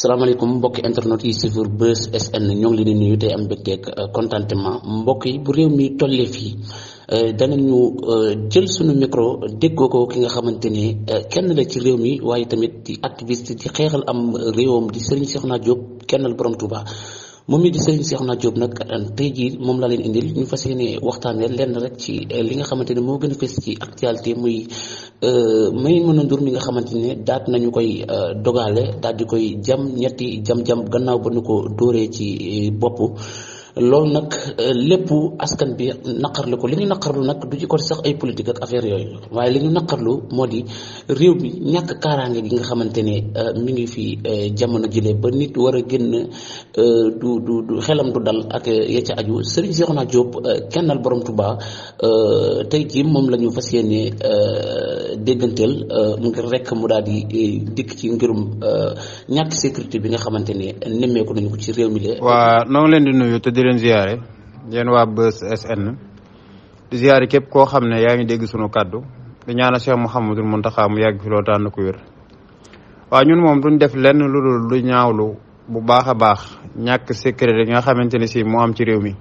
salaamaaleykum mbokki internet yi suivre Buzz SN ñoo ngi leen di nuyu tey am mbégteeg contentement mbokk yi bu réew mi tollee fii danañu jël suñu micro déggoo ko ki nga xamante ne kenn la ci réew mi waaye tamit di activiste di xeexal am réewam di Serigne Cheikhouna Diop kennal borom Touba moom mi di Serigne Cheikhouna Diop nag tey jii moom laa leen indil ñu fas yéene waxtaanee lenn rek ci li nga xamante ne moo gën a fës ci actualité muy Maimouna Ndour mi nga xamante ne daat nañu koy dogale daal di koy jam ñetti jam-jam gannaaw ba nu ko dóoree ci bopp. loolu nag lépp askan bi naqarlu ko li ñu naqarlu nag du ci ko sax ay politique ak affaire yooyu waaye li ñu naqarlu moo di réew mi ñàkk kaaraange gi nga xamante ne mi ngi fi jamono jile ba nit war a génn du xelam du dal ak ya ca aju Serigne Cheikhouna Diop kennal borom Touba tey jii moom la ñu fas yéene dégganteel ngir rek mu daal di dikk ci ngirum ñàkk sécurité bi nga xamante ne nemmeeku nañu ko ci réew mi le waa noo ngi leen di nuyu te di leen ziyaare yéen waa Buzz SN di ziyaare képp koo xam ne yaa ngi dégg sunu kàddu di ñaanal Cheikh Mouhamadul Mountakha mu yàgg fi loo tànn ko wér waaw ñun moom duñ def lenn lu dul lu ñaawlu bu baax a baax ñàkk sécurité nga xamante ne si moo am ci réew mi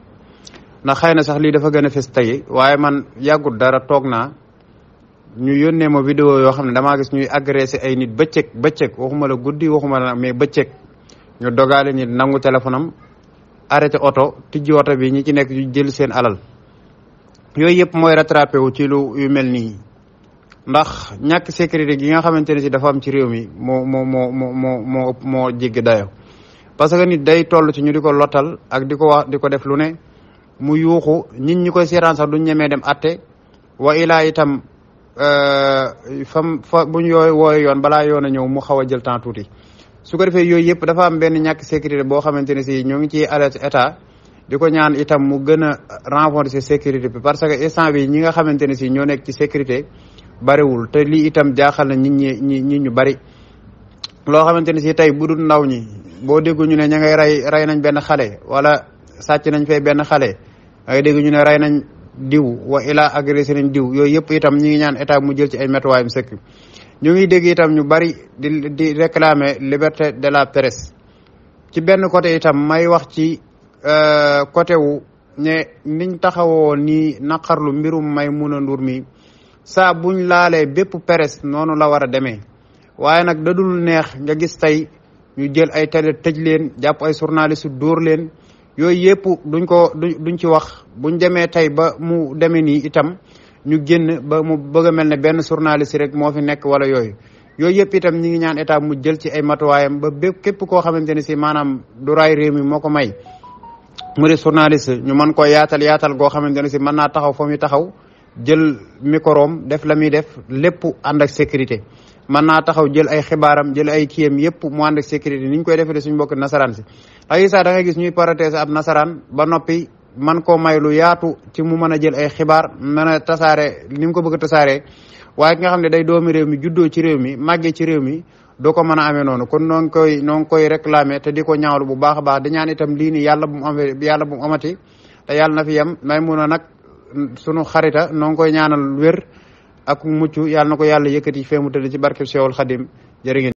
ndax xëy na sax lii dafa gën a fes tey waaye man yàggut dara toog naa ñu yónnee ma vidéo yoo xam ne damaa gis ñuy agressé ay nit bëccëg waxuma la guddi waxuma la mais bëccëg ñu dogaale nit nangu téléphone am arrêté oto tijji oto bi ñi ci nekk ñu jël seen alal yooyu yëpp mooy rattrapé wu ci lu yu mel nii ndax ñàkk sécurité gi nga xamante ne si dafa am ci réew mi moo jéggi dayo parce que nit day toll ci ñu di ko lottal ak di ko wax di ko def lu ne mu yuuxu nit ñi koy seetaan sax duñ ñemee dem atte wa ilaa itam buñ wooye yoon balaa yoon a ñëw mu xaw a jël temps tuuti su ko defee yooyu yëpp dafa am benn ñàkk sécurité boo xamante ne si ñoo ngi ciy alerte état di ko ñaan itam mu gën a renforcer sécurité bi parce que instant bi ñi nga xamante ne si ñoo nekk ci sécurité bariwul te lii itam jaaxal na nit ñu bari loo xamante ne si tey bu dul ndaw ñi boo déggu ñu ne ña ngay rey nañ benn xale wala sàcc nañ fee benn xale ngay dégg ñu ne rey nañ diw wa ilaa agressé nañ diw yooyu yëpp itam ñi ngi ñaan état mu jël ci ay métuwaayam sëkk ñu ngi dégg itam ñu bari di réclamer liberté de la presse ci benn côté itam may wax ci côté wu ne niñ taxawoo nii naqarlu mbirum Maimouna Ndour mi saa buñ laalee bépp presse noonu la war a demee waaye nag dadul neex nga gis tey ñu jël ay télé tëj leen jàpp ay journaliste dóor leen yooyu yëpp duñ ci wax buñ demee tey ba mu demee nii itam ñu génn ba mu bëgg a mel ne benn journaliste rek moo fi nekk wala yooyu yëpp itam ñi ngi ñaan état mu jël ci ay matuwaayam ba képp koo xamante ne si maanaam du raay réew mi moo ko may mu di journaliste ñu mën ko yaatal goo xamante ne si mën naa taxaw fa muy taxaw jël microom def la muy def lépp ànd ak sécurité mën naa taxaw jël ay xibaaram jël ay kiyam yëpp mu ànd ak sécurité ni ñu koy defee suñu mbokk nasaraan si ay saa da ngay gis ñuy protéger ab nasaraan ba noppi man koo may lu yaatu ci mu mën a jël ay xibaar mën a tasaare ni mu ko bëgg a tasaaree waaye ki nga xam ne day doomi réew mi juddoo ci réew mi màggee ci réew mi doo ko mën a amee noonu kon noo ngi koy réclamer te di ko ñaawlu bu baax a baax di ñaan itam lii nii yàlla bu mu amati te yàlla na fi yem Maimouna nag sunu xarita noo ngi koy ñaanal wér ak mucc yàlla na ko yàlla yëkkati fee mu tëdd ci barkeb Seexul Xadim jërë ngeen